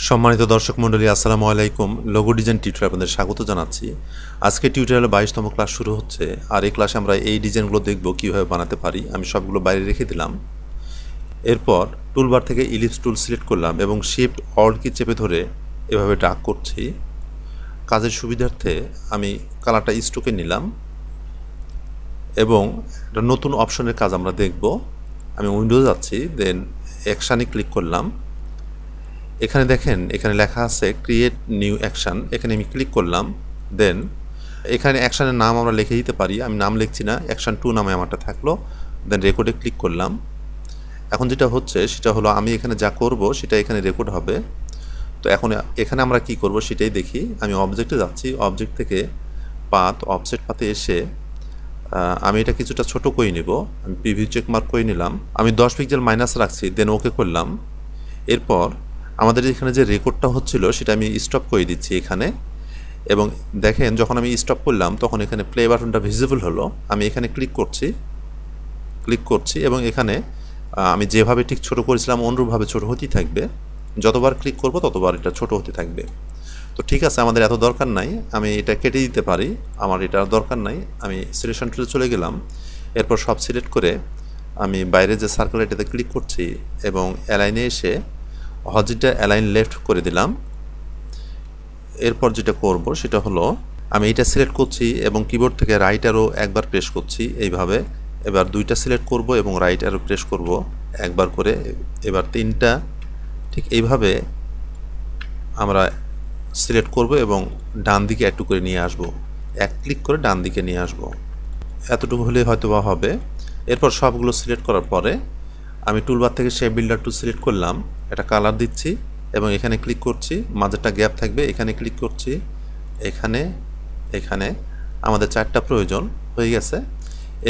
সম্মানিত দর্শক মণ্ডলী, আসসালামু আলাইকুম। লোগো ডিজাইন টিউটোরিয়ালে আপনাদের স্বাগত জানাচ্ছি। আজকে টিউটোরিয়ালে 22তম ক্লাস শুরু হচ্ছে, আর এই ক্লাসে আমরা এই ডিজাইনগুলো দেখব কীভাবে বানাতে পারি। আমি সবগুলো বাইরে রেখে দিলাম। এরপর টুলবার থেকে ইলিপস টুল সিলেক্ট করলাম এবং শিফট অল্ট কি চেপে ধরে এভাবে ড্র্যাগ করছি। কাজের সুবিধার্থে আমি কালারটা স্ট্রোকে নিলাম এবং একটা নতুন অপশনের কাজ আমরা দেখব। আমি উইন্ডোজ যাচ্ছি, দেন অ্যাকশানে ক্লিক করলাম। এখানে দেখেন, এখানে লেখা আছে ক্রিয়েট নিউ অ্যাকশান। এখানে আমি ক্লিক করলাম। দেন এখানে অ্যাকশানের নাম আমরা লিখে দিতে পারি। আমি নাম লিখছি না, অ্যাকশান 2 নামে আমারটা থাকলো। দেন রেকর্ডে ক্লিক করলাম। এখন যেটা হচ্ছে সেটা হলো আমি এখানে যা করব সেটা এখানে রেকর্ড হবে। তো এখন এখানে আমরা কি করব সেটাই দেখি। আমি অবজেক্টে যাচ্ছি, অবজেক্ট থেকে পাথ অফসেট পাতে এসে আমি এটা কিছুটা ছোট করে নিব। আমি প্রিভিউ চেক মার্ক করে নিলাম। আমি 10 পিক্সেল মাইনাস রাখছি, দেন ওকে করলাম। এরপর আমাদের এখানে যে রেকর্ডটা হচ্ছিল সেটা আমি স্টপ করে দিচ্ছি এখানে। এবং দেখেন, যখন আমি স্টপ করলাম তখন এখানে প্লে বাটনটা ভিজিবল হলো। আমি এখানে ক্লিক করছি এবং এখানে আমি যেভাবে ঠিক ছোট করেছিলাম অনুরূপভাবে ছোট হতেই থাকবে। যতবার ক্লিক করব ততবার এটা ছোট হতে থাকবে। তো ঠিক আছে, আমাদের এত দরকার নাই, আমি এটা কেটে দিতে পারি। আমার এটা দরকার নাই। আমি সিলেকশন টুলে চলে গেলাম। এরপর সব সিলেক্ট করে আমি বাইরে যে সার্কেল এটাতে ক্লিক করছি এবং অ্যালাইনে এসে হরিজন্টাল অ্যালাইন লেফট করে দিলাম। এরপর যেটা করব সেটা হলো আমি এটা সিলেক্ট করছি এবং কিবোর্ড থেকে রাইট অ্যারো একবার প্রেস করছি এইভাবে। এবার দুইটা সিলেক্ট করব এবং রাইট অ্যারো প্রেস করব একবার করে। এবার তিনটা ঠিক এইভাবে আমরা সিলেক্ট করব এবং ডান দিকে একটু করে নিয়ে আসব। এক ক্লিক করে ডান দিকে নিয়ে আসব। এতটুকু হলে হয়তো বা হবে। এরপর সবগুলো সিলেক্ট করার পরে আমি টুলবার থেকে শেপ বিল্ডার টুল সিলেক্ট করলাম। একটা কালার দিচ্ছি এবং এখানে ক্লিক করছি। মাঝেরটা গ্যাপ থাকবে, এখানে ক্লিক করছি। এখানে আমাদের 4টা প্রয়োজন হয়ে গেছে।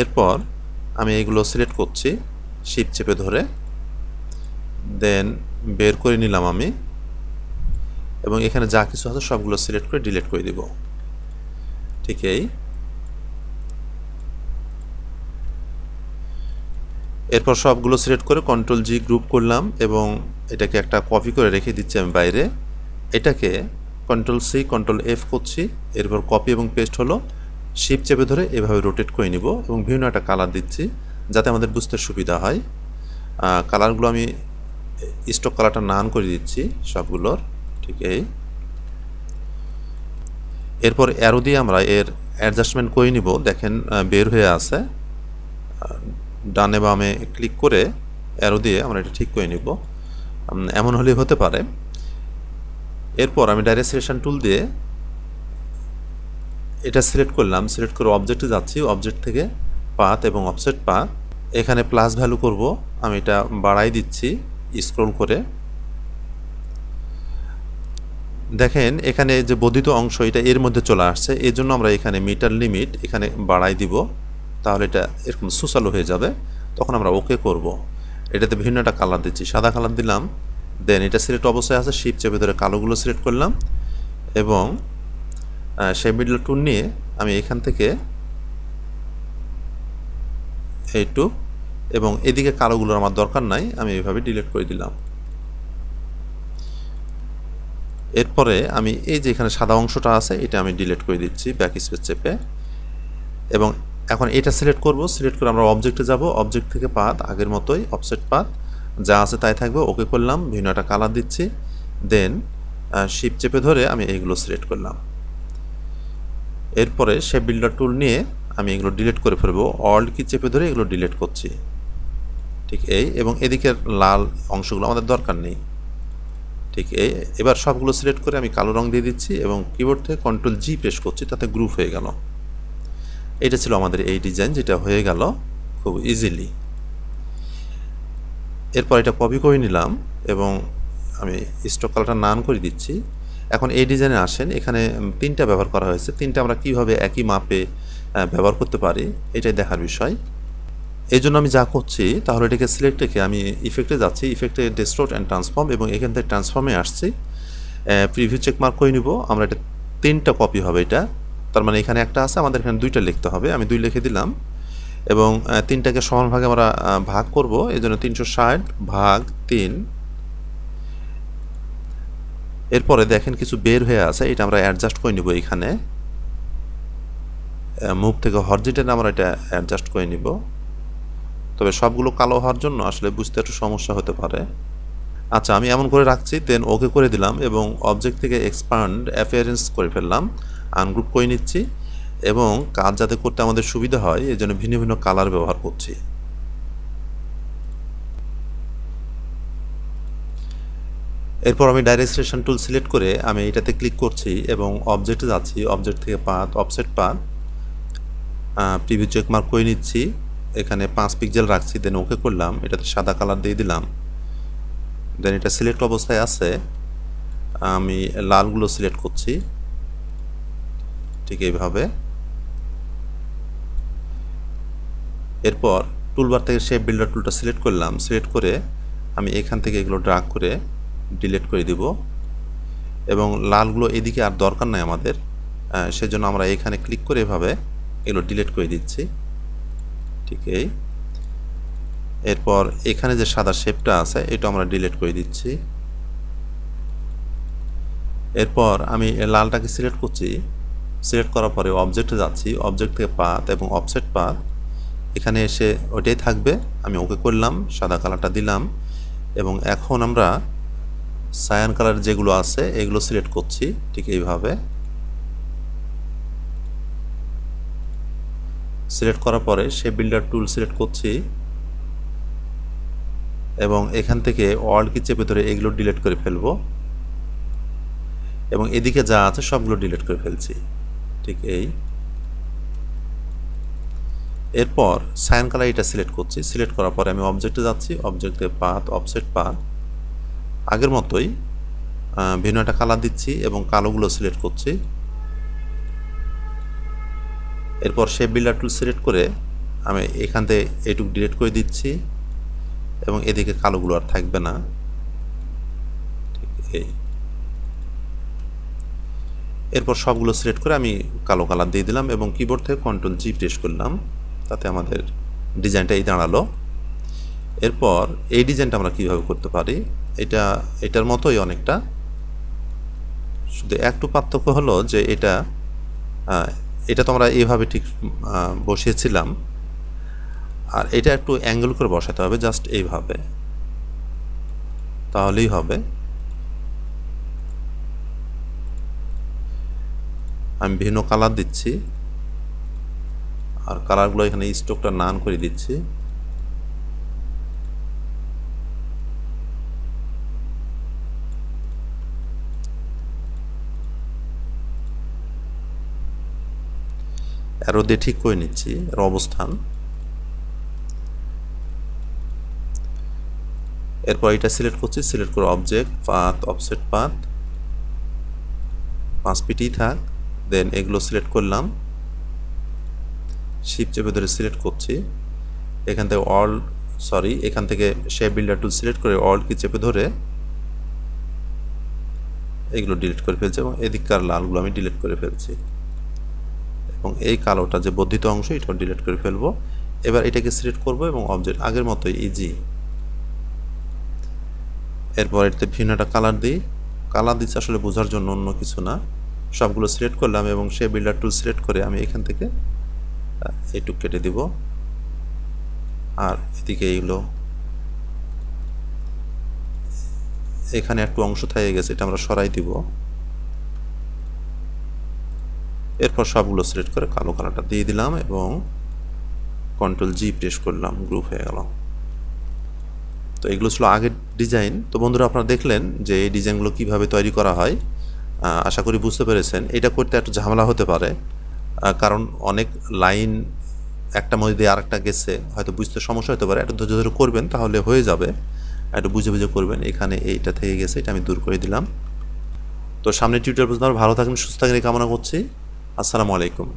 এরপর আমি এগুলো সিলেক্ট করছি শিফট চেপে ধরে, দেন বের করে নিলাম আমি এবং এখানে যা কিছু আছে সবগুলো সিলেক্ট করে ডিলিট করে দিব। ঠিক এই। এরপর সবগুলো সিলেক্ট করে কন্ট্রোল জি গ্রুপ করলাম এবং এটাকে একটা কপি করে রেখে দিচ্ছি আমি বাইরে। এটাকে কন্ট্রোল সি কন্ট্রোল এফ করছি। এরপর কপি এবং পেস্ট হলো। শিফট চেপে ধরে এভাবে রোটেট করে নিব এবং বিভিন্ন একটা কালার দিচ্ছি যাতে আমাদের বুঝতে সুবিধা হয়। কালারগুলো আমি স্টক কালারটা নান করে দিচ্ছি সবগুলোর। ঠিক এই। এরপর অ্যারো দিয়ে আমরা এর অ্যাডজাস্টমেন্ট করে নিব। দেখেন বের হয়ে আছে। ডানে বামে ক্লিক করে অ্যারো দিয়ে আমরা এটা ঠিক করে নিব। এমন হলেই হতে পারে। এরপর আমি ডাইরেক্ট সিলেকশন টুল দিয়ে এটা সিলেক্ট করলাম। সিলেক্ট করে অবজেক্টে যাচ্ছি, অবজেক্ট থেকে পাথ এবং অফসেট পাথ এখানে প্লাস ভ্যালু করব। আমি এটা বাড়াই দিচ্ছি স্ক্রল করে। দেখেন এখানে যে বর্ধিত অংশ এটা এর মধ্যে চলে আসছে, এই জন্য আমরা এখানে মিটার লিমিট এখানে বাড়াই দিব। তাহলে এটা এরকম সুচালো হয়ে যাবে। তখন আমরা ওকে করব। এটাতে বিভিন্ন একটা কালার দিচ্ছি, সাদা কালার দিলাম। দেন এটা সিলেক্ট অবস্থায় আছে, শিফট চেপে ধরে কালোগুলো সিলেক্ট করলাম এবং শেপ বিল্ডার টুল নিয়ে আমি এখান থেকে এইটু এবং এদিকে কালোগুলোর আমার দরকার নাই, আমি এইভাবে ডিলিট করে দিলাম। এরপরে আমি এই যে এখানে সাদা অংশটা আছে এটা আমি ডিলিট করে দিচ্ছি ব্যাক স্পেস চেপে। এবং এখন এটা সিলেক্ট করব। সিলেক্ট করে আমরা অবজেক্টে যাব, অবজেক্ট থেকে পাথ আগের মতোই অফসেট পাথ যা আছে তাই থাকবে। ওকে করলাম, ভিন্ন একটা কালার দিচ্ছি। দেন শিফট চেপে ধরে আমি এইগুলো সিলেক্ট করলাম। এরপরে শেপ বিল্ডার টুল নিয়ে আমি এগুলো ডিলিট করে ফেলবো। অল্ট কি চেপে ধরে এগুলো ডিলিট করছি। ঠিক এই। এবং এদিকের লাল অংশগুলো আমাদের দরকার নেই। ঠিক এই। এবার সবগুলো সিলেক্ট করে আমি কালো রং দিয়ে দিচ্ছি এবং কিবোর্ড থেকে কন্ট্রোল জি প্রেস করছি, তাতে গ্রুপ হয়ে গেল। এটা ছিল আমাদের এই ডিজাইন, যেটা হয়ে গেল খুব ইজিলি। এরপর এটা কপি করে নিলাম এবং আমি স্টক কালারটা নান করে দিচ্ছি। এখন এই ডিজাইনে আসেন, এখানে 3টা ব্যবহার করা হয়েছে। 3টা আমরা কিভাবে একই মাপে ব্যবহার করতে পারি এটাই দেখার বিষয়। এই জন্য আমি যা করছি তাহলে এটাকে সিলেক্ট রেখে আমি ইফেক্টে যাচ্ছি, ইফেক্টে ডিস্টোর্ট অ্যান্ড ট্রান্সফর্ম এবং এখান থেকে ট্রান্সফর্মে আসছি। প্রিভিউ চেক মার্ক করে নিব। আমরা এটা 3টা কপি হবে এটা, তার মানে এখানে একটা আছে, আমাদের এখানে 2টা লিখতে হবে। আমি 2 লিখে দিলাম এবং 3টাকে সমান ভাগে আমরা ভাগ করব। এই জন্য 360 ভাগ 3 এরপরে দেখেন কিছু বের হয়ে আছে, এটা আমরা অ্যাডজাস্ট করে নিব। এখানে মুভ থেকে হরিজন্টাল আমরা এটা অ্যাডজাস্ট করে নিব। তবে সবগুলো কালো হওয়ার জন্য আসলে বুঝতে একটু সমস্যা হতে পারে। আচ্ছা, আমি এমন করে রাখছি, দেন ওকে করে দিলাম এবং অবজেক্ট থেকে এক্সপান্ড অ্যাপিয়ারেন্স করে ফেললাম, আনগ্রুপ করে নিচ্ছি এবং কাজ যাতে করতে আমাদের সুবিধা হয় এই জন্য ভিন্ন ভিন্ন কালার ব্যবহার করছি। এরপর আমি ডাইরেক্ট সিলেকশন টুল সিলেক্ট করে আমি এটাতে ক্লিক করছি এবং অবজেক্টে যাচ্ছি। অবজেক্ট থেকে path, offset path, preview check mark করে নিচ্ছি। এখানে 5 পিক্সেল রাখছি, দেন ওকে করলাম। এটাতে সাদা কালার দিয়ে দিলাম। দেন এটা সিলেক্ট অবস্থায় আছে, আমি লালগুলো সিলেক্ট করছি ঠিক এইভাবে। এরপর টুলবার থেকে শেপ বিল্ডার টুলটা সিলেক্ট করলাম। সিলেক্ট করে আমি এখান থেকে এগুলো ড্র্যাগ করে ডিলিট করে দিব এবং লালগুলো এদিকে আর দরকার নাই আমাদের, সেজন্য আমরা এখানে ক্লিক করে এভাবে এগুলো ডিলিট করে দিচ্ছি ঠিক এই। এরপর এখানে যে সাদা শেপটা আছে এটা আমরা ডিলিট করে দিচ্ছি। এরপর আমি লালটাকে সিলেক্ট করছি। সিলেক্ট করার পরে অবজেক্টে যাচ্ছি। অবজেক্ট থেকে পাথ এবং অফসেট পাথ, এখানে এসে ওইটাই থাকবে। আমি ওকে করলাম, সাদা কালারটা দিলাম এবং এখন আমরা সায়ান কালার যেগুলো আছে এগুলো সিলেক্ট করছি ঠিক এইভাবে। সিলেক্ট করার পরে শেপ বিল্ডার টুল সিলেক্ট করছি এবং এখান থেকে অল কি চেপে ধরে এগুলো ডিলিট করে ফেলবো এবং এদিকে যা আছে সবগুলো ডিলিট করে ফেলছি ঠিক এই। এরপর সায়ান কালার এটা সিলেক্ট করছি। সিলেক্ট করার পরে আমি অবজেক্টে যাচ্ছি। অবজেক্টে পাথ, অফসেট পাথ, আগের মতোই ভিন্ন একটা কালার দিচ্ছি এবং কালোগুলো সিলেক্ট করছি। এরপর শেপ বিল্ডার টুল সিলেক্ট করে আমি এখান থেকে এইটুকু ডিলিট করে দিচ্ছি এবং এদিকে কালোগুলো আর থাকবে না ঠিক এই। এরপর সবগুলো সিলেক্ট করে আমি কালো কালার দিয়ে দিলাম এবং কিবোর্ড থেকে কন্ট্রোল জি প্রেস করলাম, তাতে আমাদের ডিজাইনটা এই দাঁড়ালো। এরপর এই ডিজাইনটা আমরা কিভাবে করতে পারি, এটার মতোই অনেকটা, শুধু একটু পার্থক্য হলো যে এটা তো আমরা এইভাবে ঠিক বসিয়েছিলাম, আর এটা একটু অ্যাঙ্গেল করে বসাতে হবে, জাস্ট এইভাবে, তাহলেই হবে। আমি বিভিন্ন কালার দিচ্ছি আর কালারগুলো এখানে স্ট্রোকটা নান করে দিচ্ছি। অ্যারো দিয়ে ঠিক করে নিচ্ছি এর অবস্থান। এরপর এটা সিলেক্ট করছি। সিলেক্ট করে object, path, offset path, 5 PT থাক। দেন এগুলো সিলেক্ট করলাম, শিফট চেপে ধরে সিলেক্ট করছি। এখান থেকে এখান থেকে শেপ বিল্ডার টুল সিলেক্ট করে অল কি চেপে ধরে এগুলো ডিলিট করে ফেলছি এবং এদিককার লালগুলো আমি ডিলিট করে ফেলছি এবং এই কালোটা যে বর্ধিত অংশ এটা ডিলিট করে ফেলবো। এবার এটাকে সিলেক্ট করব এবং অবজেক্ট আগের মতোই ইজি। এরপর এটাতে ভিন্ন একটা কালার দিই। কালার দিচ্ছে আসলে বোঝার জন্য, অন্য কিছু না। সবগুলো সিলেক্ট করলাম এবং শেপ বিল্ডার টুল সিলেক্ট করে আমি এখান থেকে এইটুক কেটে দিব আর এদিকে এইগুলো এখানে একটু অংশ থেকে গেছে, এটা আমরা সরাই দিব। এরপর সবগুলো সিলেক্ট করে কালো কালারটা দিয়ে দিলাম এবং কন্ট্রোল জি প্রেস করলাম, গ্রুপ হয়ে গেল। তো এগুলো ছিল আগের ডিজাইন। তো বন্ধুরা, আপনারা দেখলেন যে এই ডিজাইনগুলো কিভাবে তৈরি করা হয়। আশা করি বুঝতে পেরেছেন। এটা করতে একটু ঝামেলা হতে পারে, কারণ অনেক লাইন একটা মধ্যে দিয়ে আরেকটা গেছে, হয়তো বুঝতে সমস্যা হতে পারে। একটু ধৈর্য ধরে করবেন তাহলে হয়ে যাবে, একটু বুঝে বুঝে করবেন। এখানে এইটা থেকে গেছে, এটা আমি দূর করে দিলাম। তো সামনে টিউটোরিয়াল পর্যন্ত ভালো থাকেন, সুস্থ থাকেন এই কামনা করছি। আসসালামু আলাইকুম।